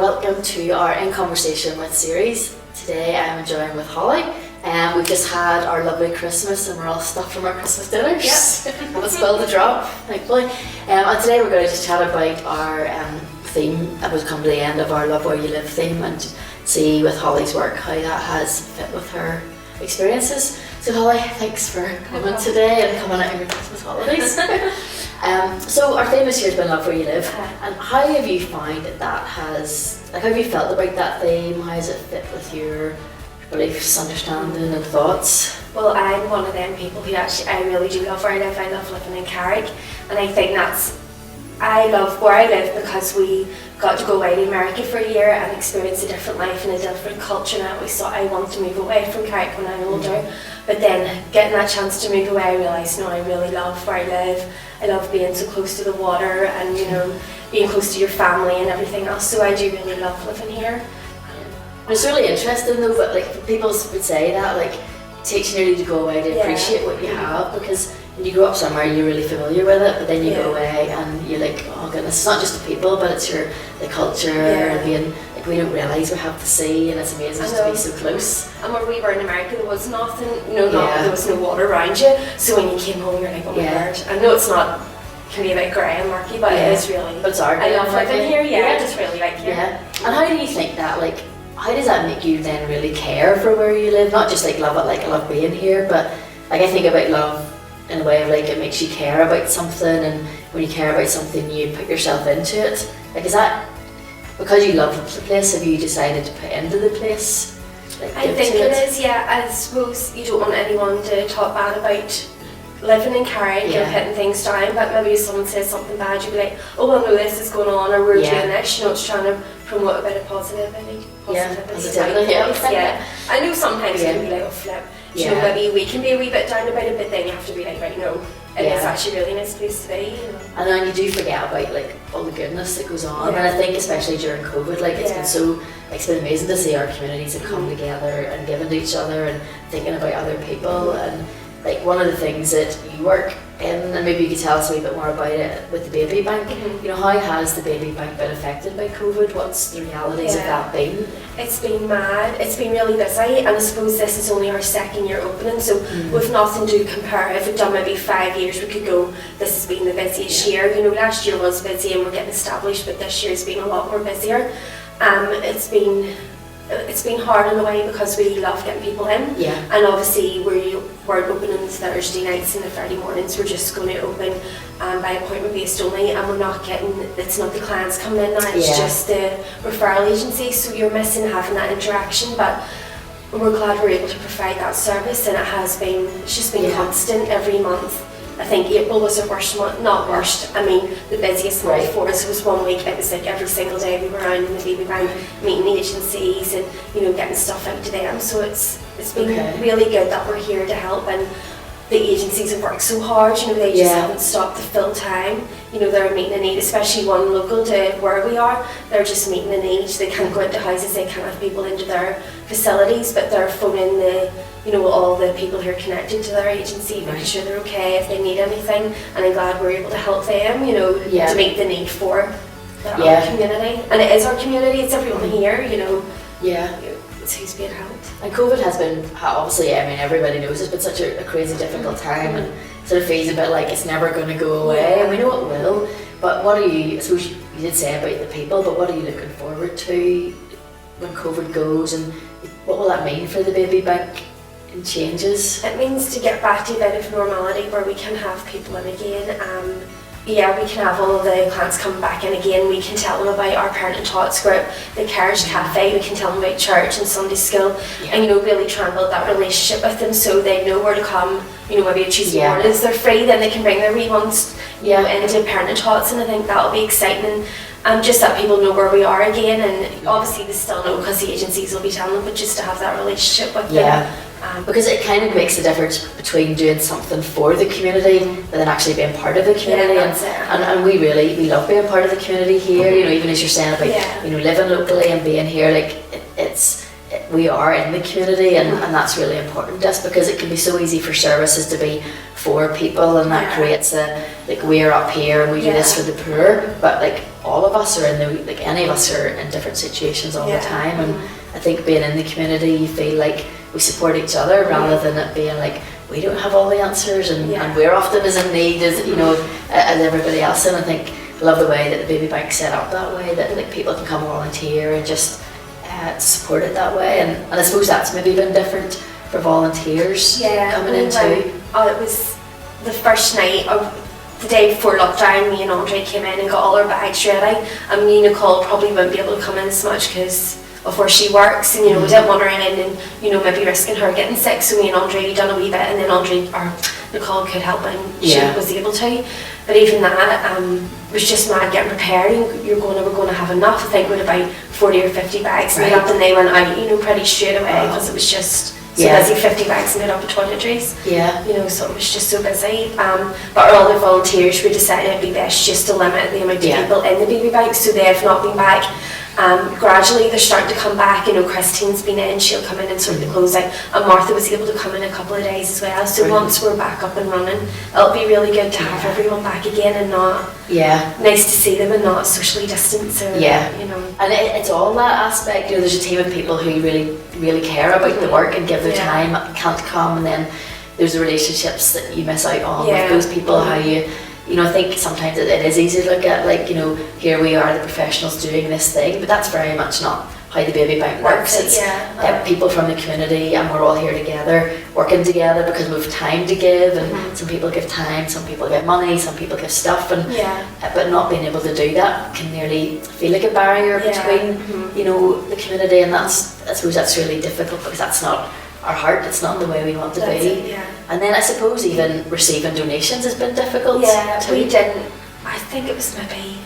welcome to our In Conversation with series. Today I'm enjoying with Holly. We've just had our lovely Christmas and we're all stuffed from our Christmas dinners. Yep. Haven't spilled a drop, thankfully. And today we're going to just chat about our theme that would come to the end of our Love Where You Live theme and see with Holly's work how that has fit with her experiences. So Holly, thanks for coming today and coming out of your Christmas holidays. So our theme this year has been Love Where You Live, and how have you found that has, how have you felt about that theme? How does it fit with your beliefs, understanding and thoughts? Well, I'm one of them people who I really do love where I live. I love living in Carrick, and I think I love where I live because we got to go away to America for a year and experience a different life and a different culture, and I always thought I want to move away from Carrick when I'm older. But then getting that chance to move away, I realised no, I really love where I live. I love being so close to the water and being close to your family and everything else, so I do really love living here. It's really interesting though, but like people would say that like it takes you nearly to go away to appreciate what you have, because when you grow up somewhere you're really familiar with it, but then you go away and you're like, oh goodness, it's not just the people but it's the culture and being like, we don't realise we have to see, and it's amazing just to be so close. And where we were in America there was nothing, there was no water around you, so when you came home you're like, oh my word. I know it's not, it can be a bit grey and murky, but it is really, but it's our I love living here, I just really like here. And how do you think that, like, how does that make you then really care for where you live? Not just like love it, like I love being here, but like I think about love in a way of like it makes you care about something, and when you care about something you put yourself into it. Like, is that because you love the place, have you decided to put into the place? Like, I think it is, I suppose you don't want anyone to talk bad about living in Carrick and putting things down, but maybe if someone says something bad you'd be like, oh well no, this is going on, or we're doing this, it's trying to promote a bit of positivity. I know sometimes you can be like, oh flip, maybe we can be a wee bit down about it, but then you have to be like, right, no, it is actually a really nice place to be. And then you do forget about like all the goodness that goes on, and I think especially during COVID, like it's been amazing to see our communities have come together and given to each other and thinking about other people. And like one of the things that you work in, and maybe you could tell us a wee bit more about it with the baby bank. How has the baby bank been affected by COVID? What's the realities of that been? It's been mad. It's been really busy, and I suppose this is only our second year opening, so we've nothing to compare. If we'd done maybe 5 years, we could go, this has been the busiest year. Last year was busy and we're getting established, but this year's been a lot more busier. It's been hard in a way because we love getting people in, and obviously we weren't opening the Thursday nights and the Friday mornings. We're just going to open by appointment based only, and it's not the clients coming in now, it's just the referral agency, so you're missing having that interaction. But we're glad we're able to provide that service, and it's just been constant every month. I think April was the worst month, not worst, I mean the busiest month for us was 1 week. It was like every single day we were around in the baby bank meeting agencies and getting stuff out to them, so it's been really good that we're here to help. And the agencies have worked so hard, they just haven't stopped to fill time. They're meeting a need, especially one local to where we are. They're just meeting a need. They can't go into houses, they can't have people into their facilities, but they're phoning all the people who are connected to their agency, making sure they're okay if they need anything. And I'm glad we're able to help them, to meet the need for our community. And it is our community, it's everyone here, it's who's being helped. And COVID has been, obviously, everybody knows it's been such a crazy, difficult time, and sort of feels a bit like it's never going to go away, and we know it will. But what are you, I suppose you did say about the people, but what are you looking forward to when COVID goes, and what will that mean for the baby bank and changes? It means to get back to a bit of normality where we can have people in again. We can have all of the clients come back in again. We can tell them about our parent and tots group, the Carriage Cafe. We can tell them about church and Sunday school, and really try and build that relationship with them so they know where to come. Maybe a Tuesday mornings they're free, then they can bring their wee ones into parent and tots, and I think that'll be exciting. And just that people know where we are again, and obviously they still know because the agencies will be telling them, but just to have that relationship with them. Because it kind of makes a difference between doing something for the community but then actually being part of the community. And we love being part of the community here. Even as you're saying about living locally and being here, like we are in the community, and that's really important just because it can be so easy for services to be for people, and that creates we're up here and we do this for the poor, but all of us are in the, like any of us are in different situations all the time, and I think being in the community, you feel like we support each other rather than it being like we don't have all the answers and we're often as in need as, you know, as everybody else. And I think I love the way that the baby bank's set up that way, that like people can come volunteer and just support it that way, and I suppose that's maybe been different for volunteers coming in too. It was the first night of the day before lockdown. Me and Andre came in and got all our bags ready, and me and Nicole probably wouldn't be able to come in as much because of where she works, and you know we didn't want her in and you know maybe risking her getting sick, so me and Andre done a wee bit, and then Nicole could help and she was able to. But even that was just mad getting prepared, and we're going to have enough. I think with about 40 or 50 bags made up, and they went out, you know, pretty straight away because it was just so busy. 50 bags made up of toiletries. You know, so it was just so busy. But our other volunteers, we decided it'd be best just to limit the amount of people in the baby bank, so they have not been back. Gradually they're starting to come back. You know, Christine's been in, she'll come in and sort the clothes out, and Martha was able to come in a couple of days as well. So once we're back up and running, it'll be really good to have everyone back again, and not nice to see them and not socially distance, or you know. And it's all that aspect. You know, there's a team of people who really care about the work and give their time, can't come, and then there's the relationships that you miss out on with those people. How you know, I think sometimes it is easy to look at, like, you know, here we are, the professionals doing this thing, but that's very much not how the baby bank works. It's people from the community, and we're all here together, working together because we have time to give, and some people give time, some people give money, some people give stuff, and but not being able to do that can nearly feel like a barrier between you know, the community, and I suppose that's really difficult because that's not our heart, it's not the way we want to be. And then I suppose even receiving donations has been difficult. We didn't, I think it was maybe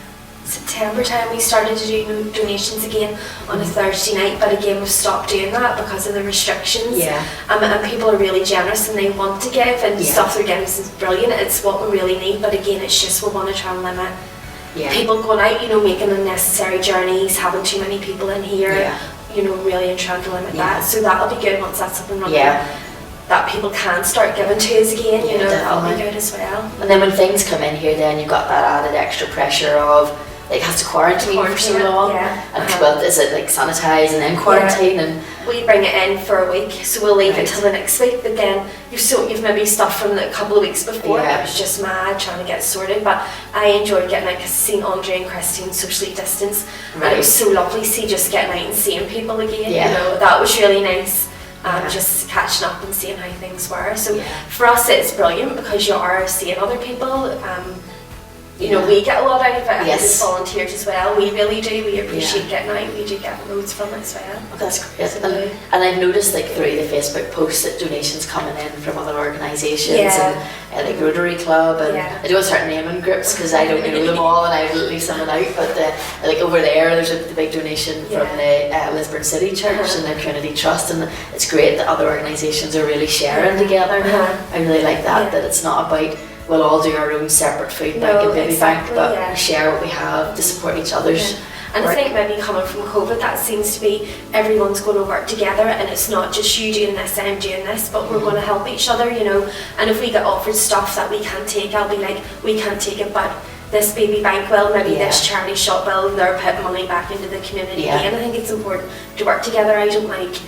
September time we started to do donations again on a Thursday night, but again we've stopped doing that because of the restrictions. And people are really generous and they want to give, and stuff they're giving is brilliant, it's what we really need, but again it's just we want to try and limit people going out, you know, making unnecessary journeys, having too many people in here, you know, really and trying to limit that. So that'll be good once that's up and running. That people can start giving to us again, you know, that'll be good as well. And then when things come in here, then you've got that added extra pressure of, like, has to quarantine for so long. And well, is it like sanitize and then quarantine? And we bring it in for a week, so we'll leave it till the next week, but then you've maybe stuff from a couple of weeks before. It was just mad trying to get sorted, but I enjoyed getting out because seeing Andre and Christine socially distanced, and it was so lovely to see just getting out and seeing people again. You know, that was really nice. Just catching up and seeing how things were. So for us it's brilliant because you are seeing other people. You know, we get a lot out of it as volunteers as well. We really do. We appreciate getting out. We do get loads from it as well. That's great. And I've noticed, like, through the Facebook posts that donations coming in from other organisations and like Rotary Club, and I don't start naming groups because I don't know them all and I will leave someone out, but like over there there's a big donation from the Lisburn City Church and the Community Trust, and it's great that other organisations are really sharing together. I really like that it's not about we'll all do our own separate food bank and baby bank, but we share what we have to support each other's And work. I think maybe coming from COVID, that seems to be everyone's going to work together, and it's not just you doing this, I'm doing this, but we're going to help each other, you know. And if we get offered stuff that we can't take, I'll be like, we can't take it, but this baby bank will, maybe this charity shop will, they're putting money back into the community again. I think it's important to work together. I don't like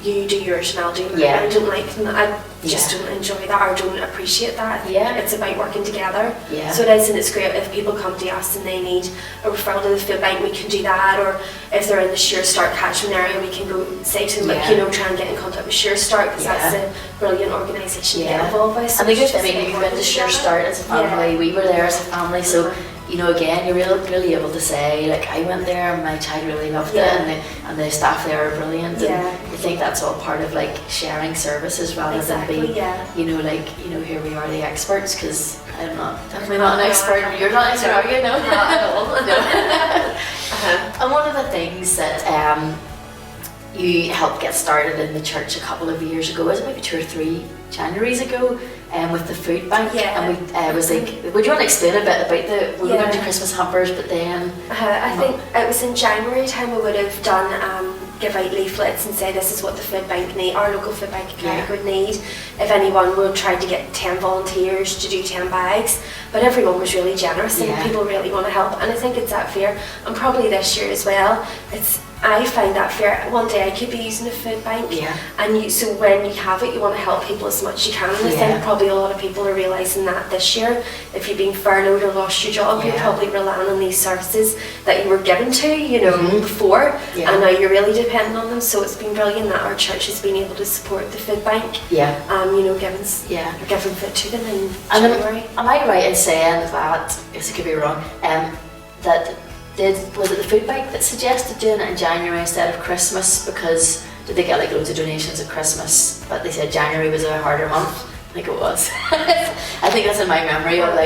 you do yours and I'll do mine. I don't like, I just don't enjoy that or don't appreciate that. It's about working together. So it is, and it's great if people come to us and they need a referral to the food bank, we can do that, or if they're in the Sure Start catchment area, we can go say to them, like, you know, try and get in contact with Sure Start, because that's a brilliant organisation to get involved with. So and the good thing, you've been to Sure Start as a family, we were there as a family, so you know, again, you're really able to say, like, I went there and my child really loved it, and the staff there are brilliant, and I think that's all part of, like, sharing services rather than be, you know, like, you know, here we are the experts, because I'm definitely not an expert, you're not an expert, are you? No, not at all. No. And one of the things that you helped get started in the church a couple of years ago, was it maybe 2 or 3 Januaries ago, with the food bank, and we was like, would you want to explain a bit about we were going to Christmas hampers, but then I think it was in January time we would have done give out leaflets and say this is what the food bank need, our local food bank would need. If anyone would try to get 10 volunteers to do 10 bags, but everyone was really generous and people really want to help, and I think it's that fear, and probably this year as well, I find that fear. One day I could be using a food bank, and so when you have it, you want to help people as much as you can. And I think probably a lot of people are realising that this year. If you've been furloughed or lost your job, you're probably relying on these services that you were given to, before, and now you're really dependent on them. So it's been brilliant that our church has been able to support the food bank. Giving food to them in January. Am I right in saying that? I guess I could be wrong. That. Was it the food bank that suggested doing it in January instead of Christmas? Because did they get like loads of donations at Christmas, but they said January was a harder month? I think it was. I think that's in my memory of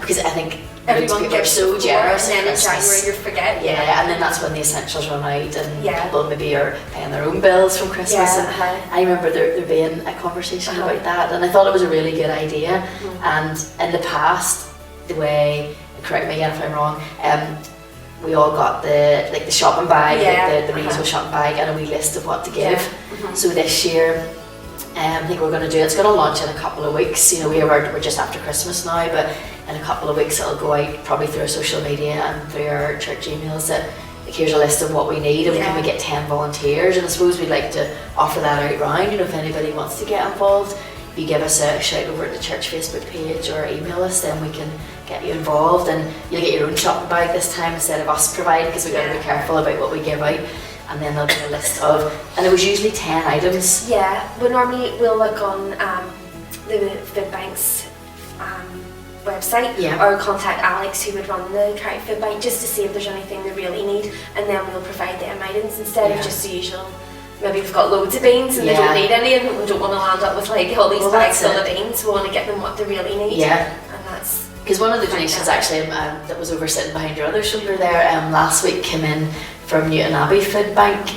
because I think everyone people are so generous, and then in January you forget. And then that's when the essentials run out, and people maybe are paying their own bills from Christmas. And I remember there being a conversation about that, and I thought it was a really good idea. And in the past, the way, correct me again if I'm wrong, we all got the shopping bag, the reusable shopping bag, and a wee list of what to give. So this year, I think we're going to do it. It's going to launch in a couple of weeks. We're just after Christmas now, but in a couple of weeks it'll go out probably through our social media and through our church emails that here's a list of what we need, and can we get 10 volunteers? And I suppose we'd like to offer that out round. If anybody wants to get involved, if you give us a shout over at the church Facebook page or email us, then we can get you involved, and you'll get your own shopping bag this time instead of us providing, because we've got to be careful about what we give out. And then there'll be a list of, and it was usually 10 items. Well, normally we'll look on the food bank's website, or contact Alex, who would run the Carrick Food Bank, just to see if there's anything they really need, and then we'll provide them items instead of just the usual. Maybe we've got loads of beans and they don't need any, and we don't want to land up with all these bags full of beans. We want to get them what they really need. And that's because one of the donations actually that was over sitting behind your other shoulder there last week came in from Newton Abbey Food Bank.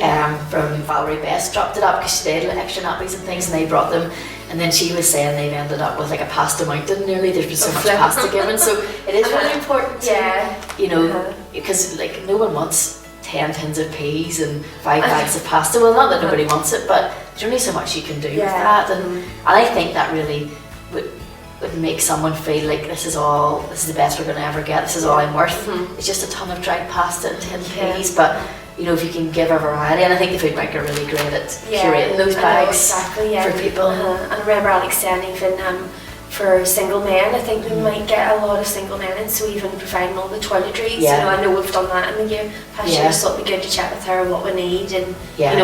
From Valerie Best dropped it up because she did extra nappies and things, and they brought them. And then she was saying they've ended up with like a pasta mountain nearly. There's been so much pasta given, so it is really important to, because like no one wants 10 tins of peas and 5 bags of pasta. Well, not that nobody wants it, but there's only so much you can do with that, and I think that really would make someone feel like this is the best we're going to ever get. This is all I'm worth. It's just a ton of dried pasta and 10 peas, but if you can give a variety, and I think the food bank are really great at curating those bags for people. And I remember Alex saying even for single men, I think we might get a lot of single men in, so even providing all the toiletries. I know we've done that in the year past year, so it'd be good to chat with her what we need and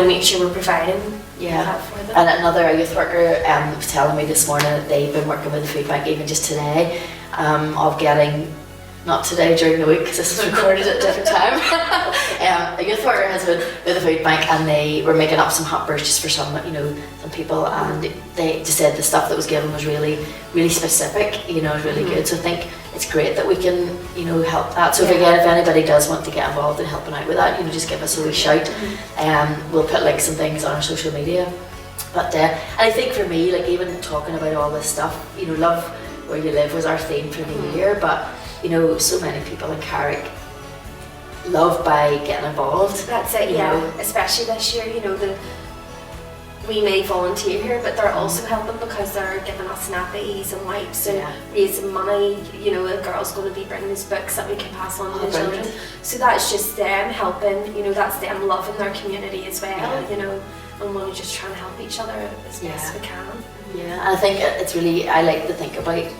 make sure we're providing that for them. And another youth worker was telling me this morning that they've been working with the food bank even just today, of getting, not today during the week because this is recorded at a different time. A youth worker has been with the food bank, and they were making up some hampers just for some people, and they just said the stuff that was given was really, really specific. It was really good. So I think it's great that we can, help that. So if anybody does want to get involved in helping out with that, just give us a wee shout. We'll put links and things on our social media. But and I think for me, like even talking about all this stuff, love where you live was our theme for the year, but so many people in Carrick love by getting involved. That's it, especially this year, we may volunteer here, but they're also helping because they're giving us nappies and wipes and raising money. A girl's going to be bringing us books that we can pass on to the children. So that's just them helping, that's them loving their community as well, and we're just trying to help each other as best we can. And I think it's really, I like to think about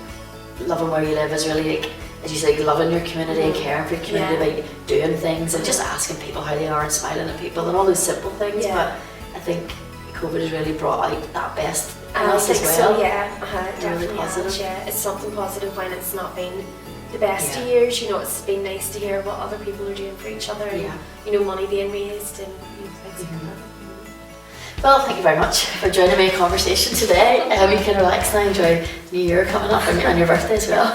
loving where you live is really like, as you say, loving your community and caring for your community by doing things and just asking people how they are and smiling at people and all those simple things. But I think COVID has really brought out that best in us as well. So, definitely really positive. It's something positive when it's not been the best of years. It's been nice to hear what other people are doing for each other and money being raised and things like that. Well, thank you very much for joining me in conversation today. You can relax now, enjoy New Year coming up and your birthday as well.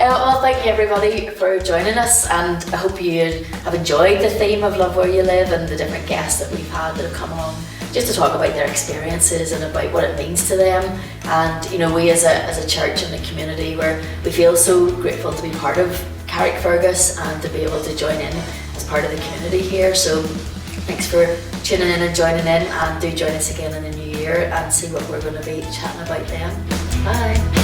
Well, thank you everybody for joining us, and I hope you have enjoyed the theme of Love Where You Live and the different guests that we've had that have come along just to talk about their experiences and about what it means to them. And we as a church and a community we feel so grateful to be part of Carrick Fergus and to be able to join in as part of the community here. So thanks for tuning in and joining in, and do join us again in the new year and see what we're going to be chatting about then. Bye.